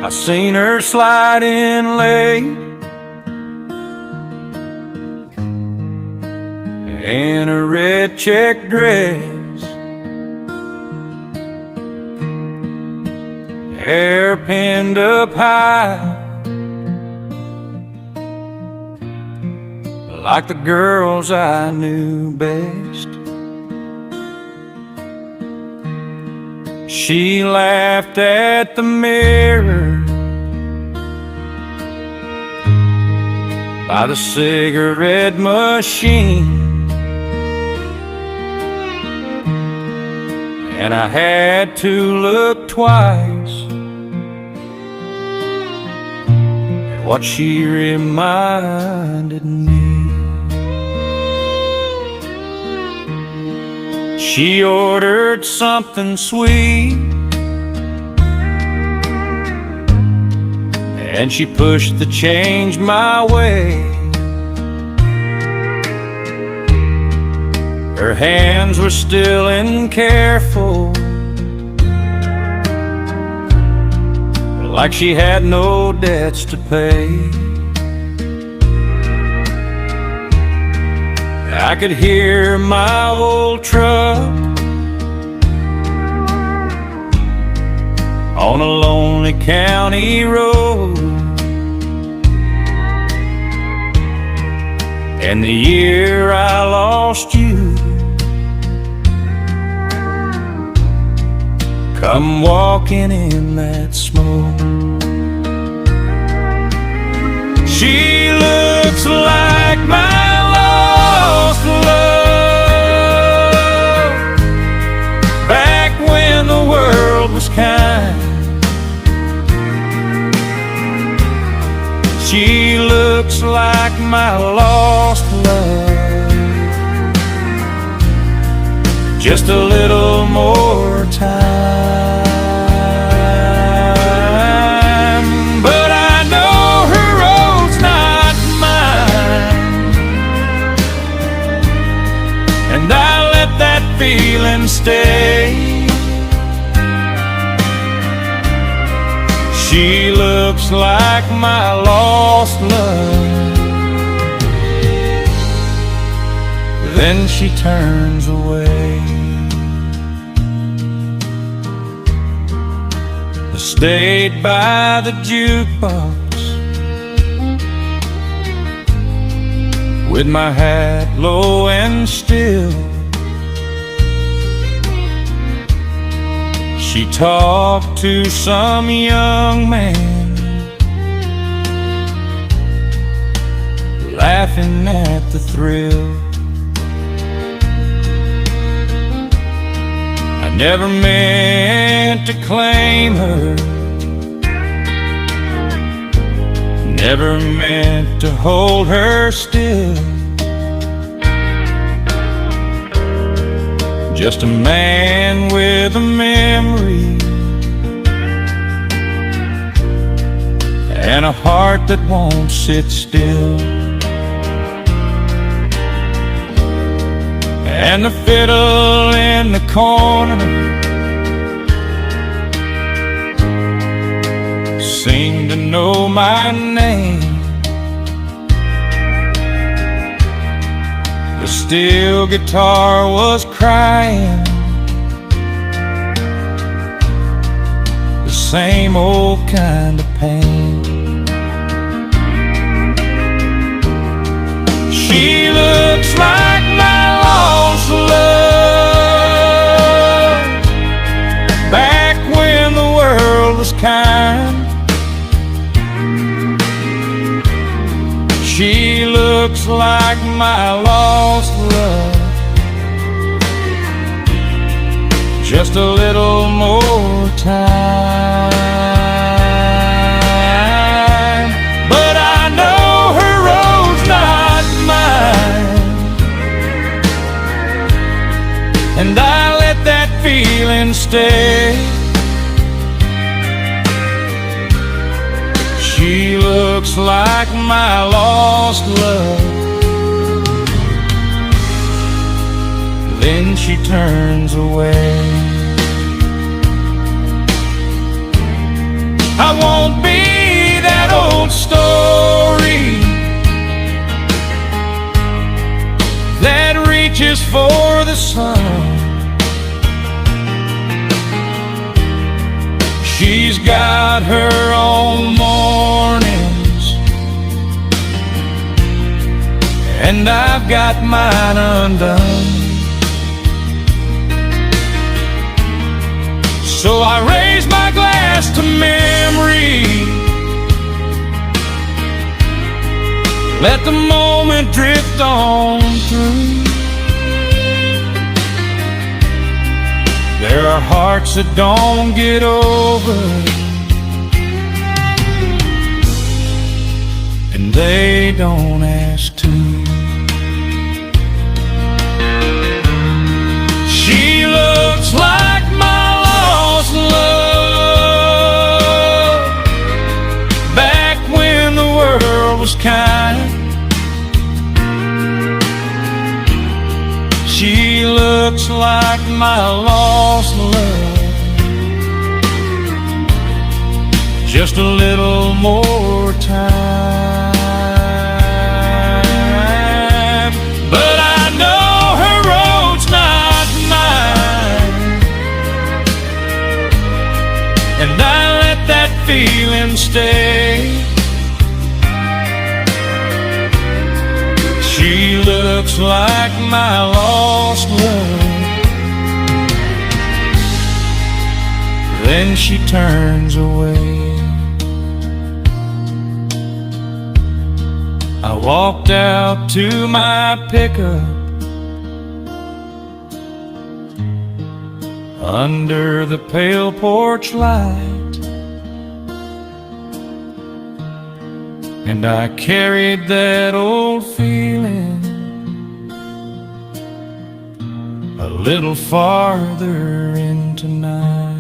I seen her slide in late in a red check dress, hair pinned up high, like the girls I knew best. She laughed at the mirror by the cigarette machine, and I had to look twice at what she reminded me. She ordered something sweet, and she pushed the change my way. Her hands were still and careful, like she had no debts to pay. I could hear my old truck on a lonely county road, and the year I lost you come walking in that smoke. She looks like my lost love, back when the world was kind. She looks like my lost love, just a little more time. But I know her road's not mine, and I let that feeling stay. She looks like my lost love, then she turns away. I stayed by the jukebox with my hat low and still. She talked to some young man, laughing at the thrill. I never meant to claim her, never meant to hold her still. Just a man with a memory and a heart that won't sit still. And the fiddle in the corner seemed to know my name. The steel guitar was crying the same old kind of pain. She looks like my lost love, back when the world was kind. She looks like my lost love, just a little more time. But I know her road's not mine, and I let that feeling stay. She looks like my lost love, then she turns away. I won't be that old story that reaches for the sun. She's got her own mornings, and I've got mine undone. So I raise my glass to memory, let the moment drift on through. There are hearts that don't get over, and they don't ask to. She looks like my lost love, back when the world was kind. She looks like my lost love, just a little more time. But I know her road's not mine, and I let that feeling stay. She looks like my lost love, then she turns away. I walked out to my pickup under the pale porch light, and I carried that old feeling a little farther into night.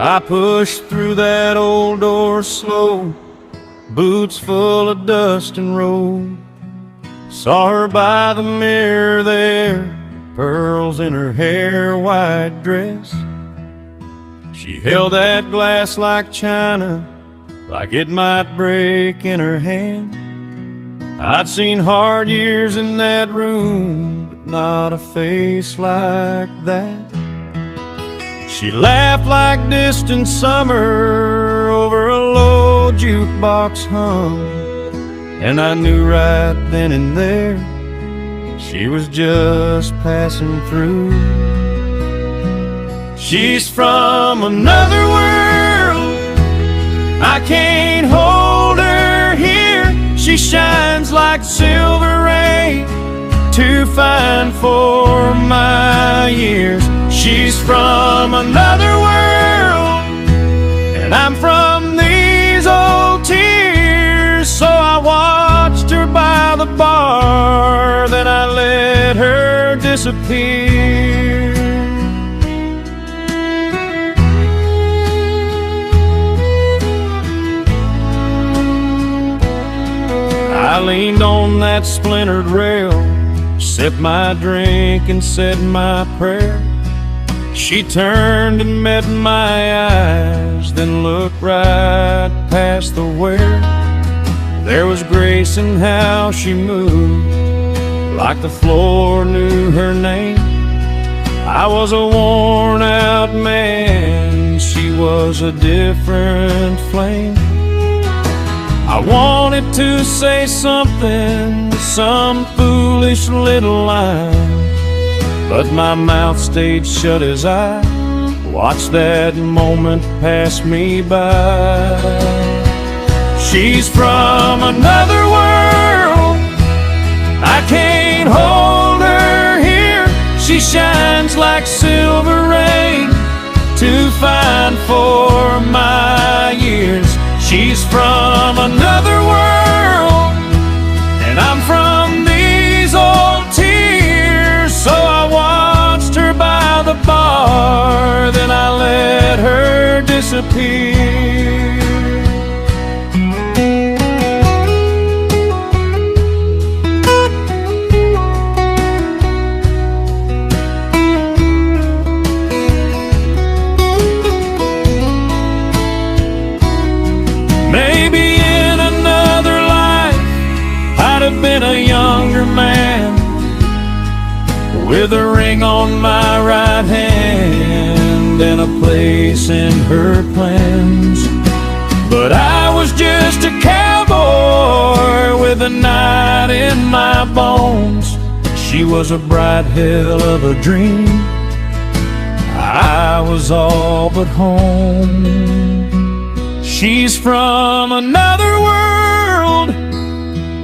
I pushed through that old door slow, boots full of dust and road. Saw her by the mirror there, pearls in her hair, white dress. She held that glass like china, like it might break in her hand. I'd seen hard years in that room, but not a face like that. She laughed like distant summer over a low jukebox hum, and I knew right then and there she was just passing through. She's from another world, I can't hold her here. She shines like silver rain, too fine for my years. She's from another world, and I'm from these old tears. So I watched her by the bar, then I let her disappear. I leaned on that splintered rail, sipped my drink and said my prayer. She turned and met my eyes, then looked right past the wear. There was grace in how she moved, like the floor knew her name. I was a worn out man, she was a different flame. I wanted to say something, some foolish little line, but my mouth stayed shut as I watched that moment pass me by. She's from another world, I can't hold her here. She shines like silver rain, too fine for my years. She's from another world, and I'm from these old tears. So I watched her by the bar, then I let her disappear. Been a younger man with a ring on my right hand and a place in her plans. But I was just a cowboy with a night in my bones. She was a bright hell of a dream. I was all but home. She's from another world,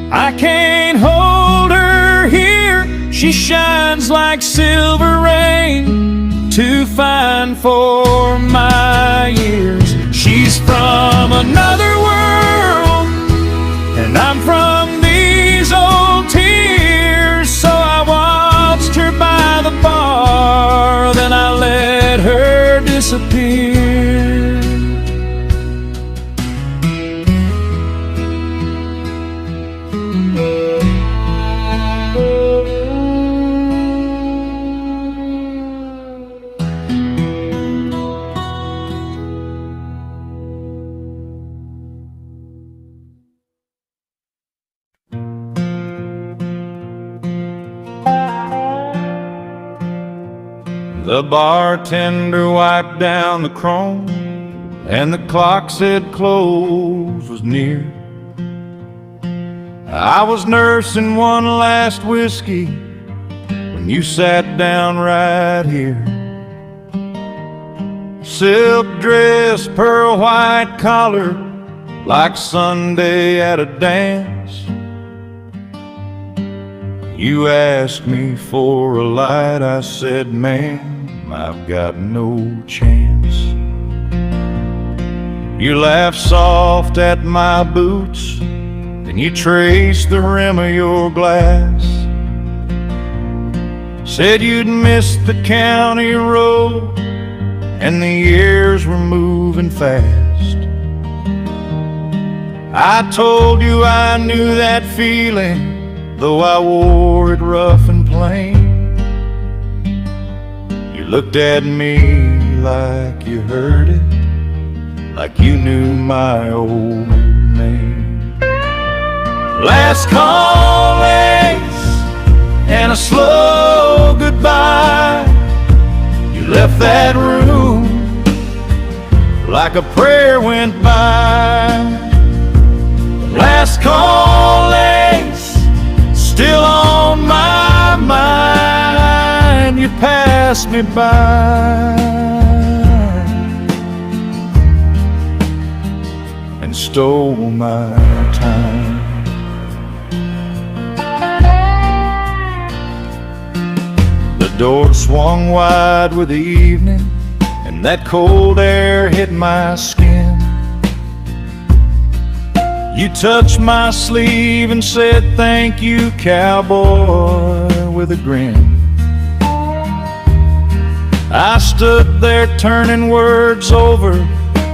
I can't hold her here. She shines like silver rain, too fine for my years. She's from another world, and I'm from these old tears. So I watched her by the bar, then I let her disappear. The bartender wiped down the chrome, and the clock said close was near. I was nursing one last whiskey when you sat down right here. Silk dress, pearl white collar, like Sunday at a dance. You asked me for a light, I said, ma'am, I've got no chance. You laughed soft at my boots, then you traced the rim of your glass. Said you'd missed the county road, and the years were moving fast. I told you I knew that feeling, though I wore it rough and plain. You looked at me like you heard it, like you knew my old name. Last call, Ace, and a slow goodbye. You left that room like a prayer went by. Last call, Ace, still on my mind. You passed me by and stole my time. The door swung wide with the evening, and that cold air hit my skin. You touched my sleeve and said, thank you, cowboy, with a grin. I stood there turning words over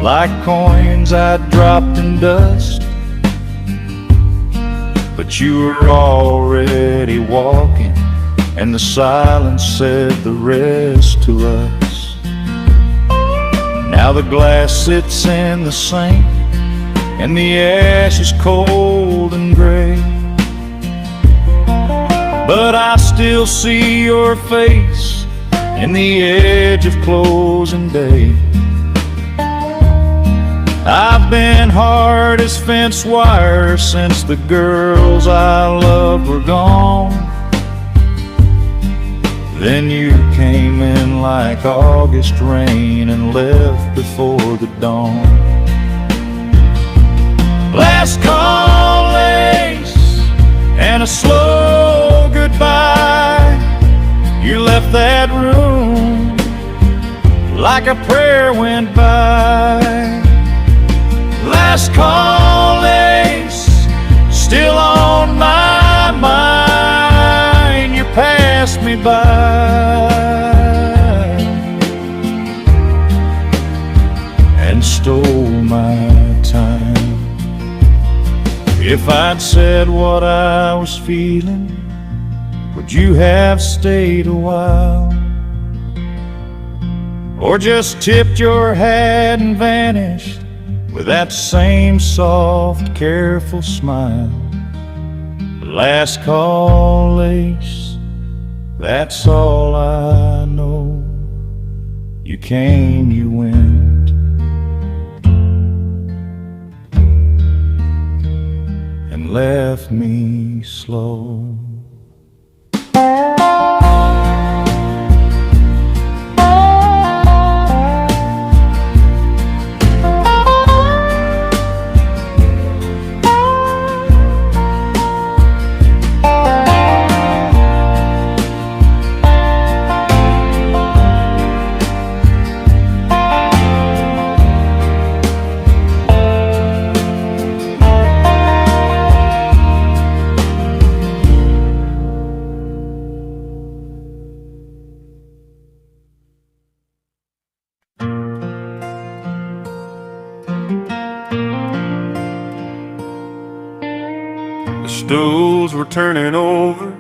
like coins I'd dropped in dust. But you were already walking, and the silence said the rest to us. Now the glass sits in the sink, and the ash is cold and gray, but I still see your face in the edge of closing day. I've been hard as fence wire since the girls I loved were gone. Then you came in like August rain and left before the dawn. Last call, Ace, and a slow goodbye. You left that room like a prayer went by. last call, Ace, still on my mind. You passed me by and stole my time. If I'd said what I was feeling, would you have stayed a while? Or just tipped your hat and vanished with that same soft, careful smile? Last call, Ace, that's all I know. You came, you went, and left me slow. The stools were turning over,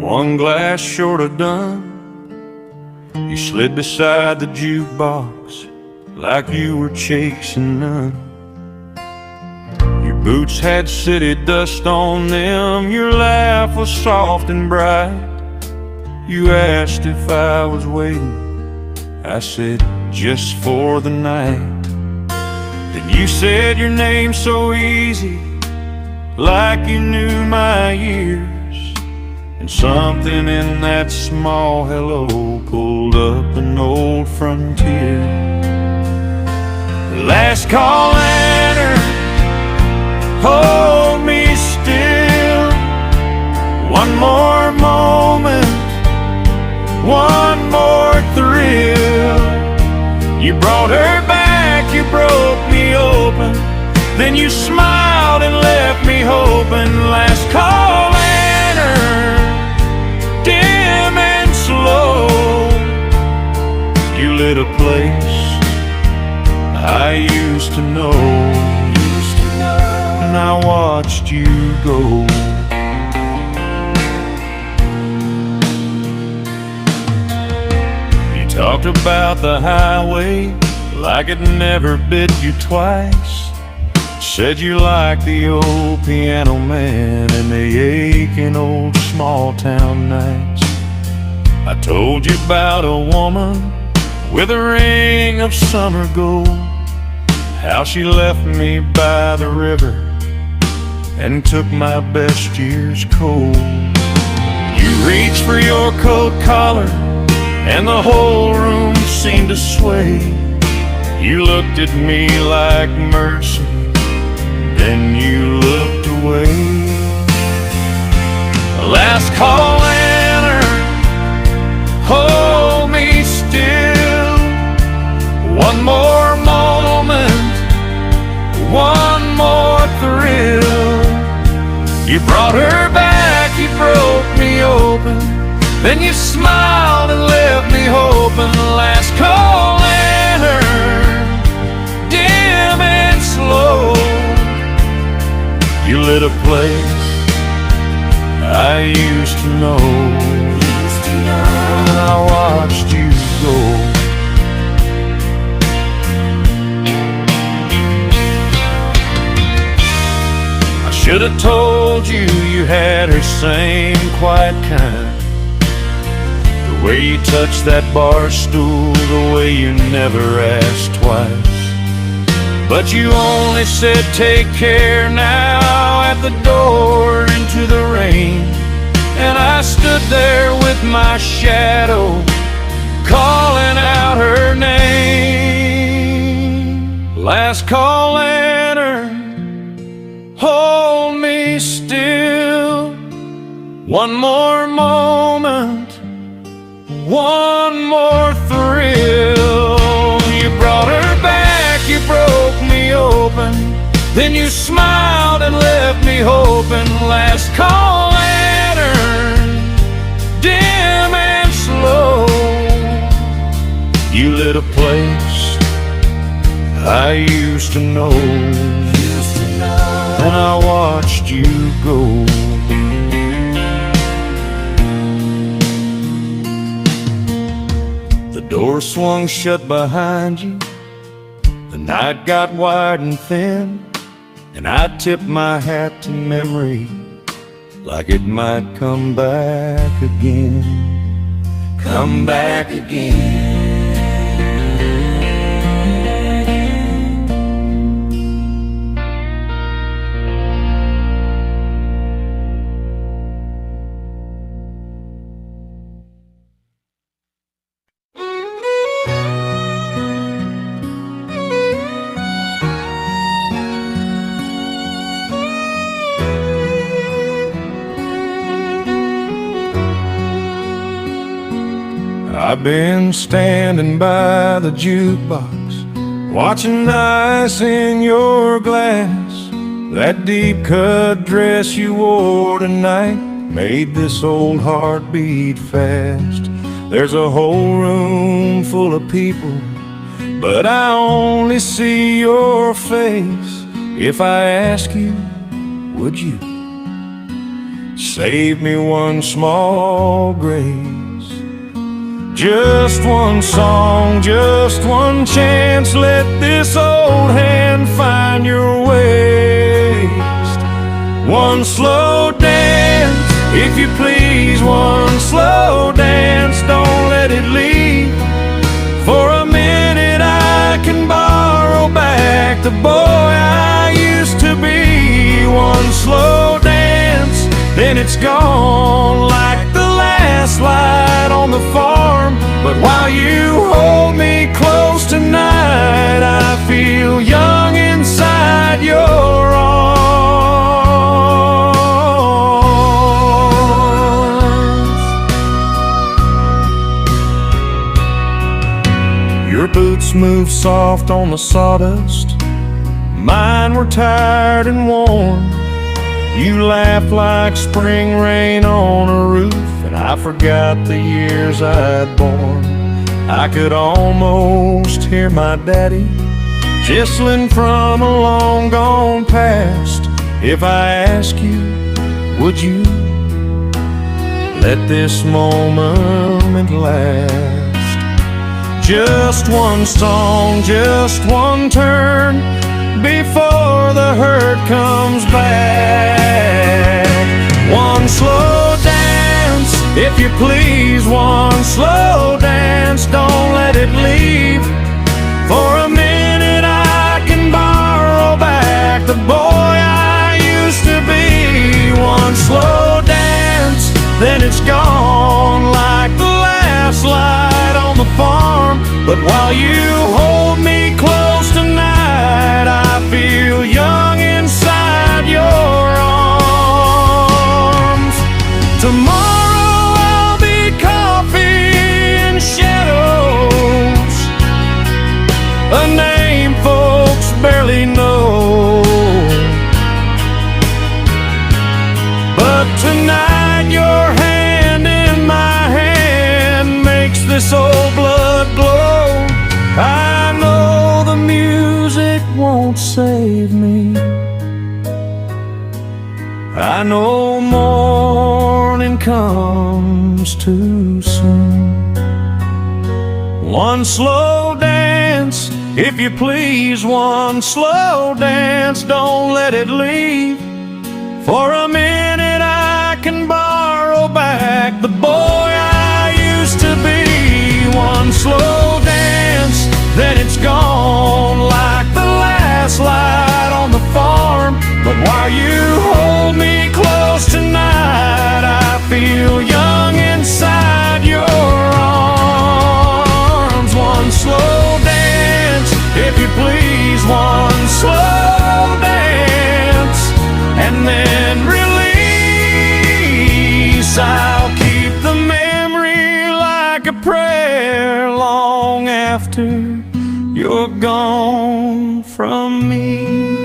one glass short of done. You slid beside the jukebox like you were chasing none. Your boots had city dust on them, your laugh was soft and bright. You asked if I was waiting, I said just for the night. Then you said your name so easy, like you knew my years. And something in that small hello pulled up an old frontier. Last call, lantern, hold me still. One more moment, one more thrill. You brought her back, you broke me open, then you smiled and left me hoping. Last call, lantern, dim and slow. You lit a place I used to know, and I watched you go. You talked about the highway like it never bit you twice. Said you liked the old piano man and the aching old small town nights. I told you about a woman with a ring of summer gold, how she left me by the river and took my best years cold. You reached for your coat collar and the whole room seemed to sway. You looked at me like mercy, then you looked away. Last call, lantern, hold me still. One more moment, one more thrill. You brought her back, you broke me open, then you smiled and left me hoping. Last call, lantern, dim and slow. You lit a place I used to know, and I watched you go. I should have told you you had her same quiet kind, the way you touched that bar stool, the way you never asked twice. But you only said take care now at the door into the rain. And I stood there with my shadow calling out her name. Last call, lantern, hold me still. One more moment, one more thrill. You brought her back, you broke me open, last call lantern, dim and slow. You lit a place I used to know, and I watched you go. The door swung shut behind you, the night got wide and thin, and I tipped my hat to memory like it might come back again. Come back again. I've been standing by the jukebox, watching the ice in your glass. That deep cut dress you wore tonight made this old heart beat fast. There's a whole room full of people, but I only see your face. If I ask you, would you save me one small grace? Just one song, just one chance, let this old hand find your waist. One slow dance, if you please, one slow dance, don't let it leave. For a minute I can borrow back the boy I used to be. One slow dance, then it's gone like the last light on the farm. But while you hold me close tonight, I feel young inside your arms. Your boots move soft on the sawdust, mine were tired and worn. You laughed like spring rain on a roof, and I forgot the years I'd borne. I could almost hear my daddy whistling from a long gone past. If I ask you, would you let this moment last? Just one song, just one turn, before the hurt comes back. One slow dance, if you please, one slow dance, don't let it leave. For a minute I can borrow back the boy I used to be. One slow dance, then it's gone like the last light on the farm. But while you hold me close tonight, I feel young inside your arms. Tomorrow I'll be coffee and shadows, a name folks barely know. But tonight your hand in my hand makes this old blood glow. I know the music won't save me, I know morning comes too soon. One slow dance, if you please, one slow dance, don't let it leave. For a minute I can borrow back the boy I used to be. One slow dance, then it's gone like the last light on the farm. But while you hold me close tonight, I feel young inside your arms. One slow dance, if you please, one slow dance, and then release. I'll keep the memory like a prayer long after you're gone from me.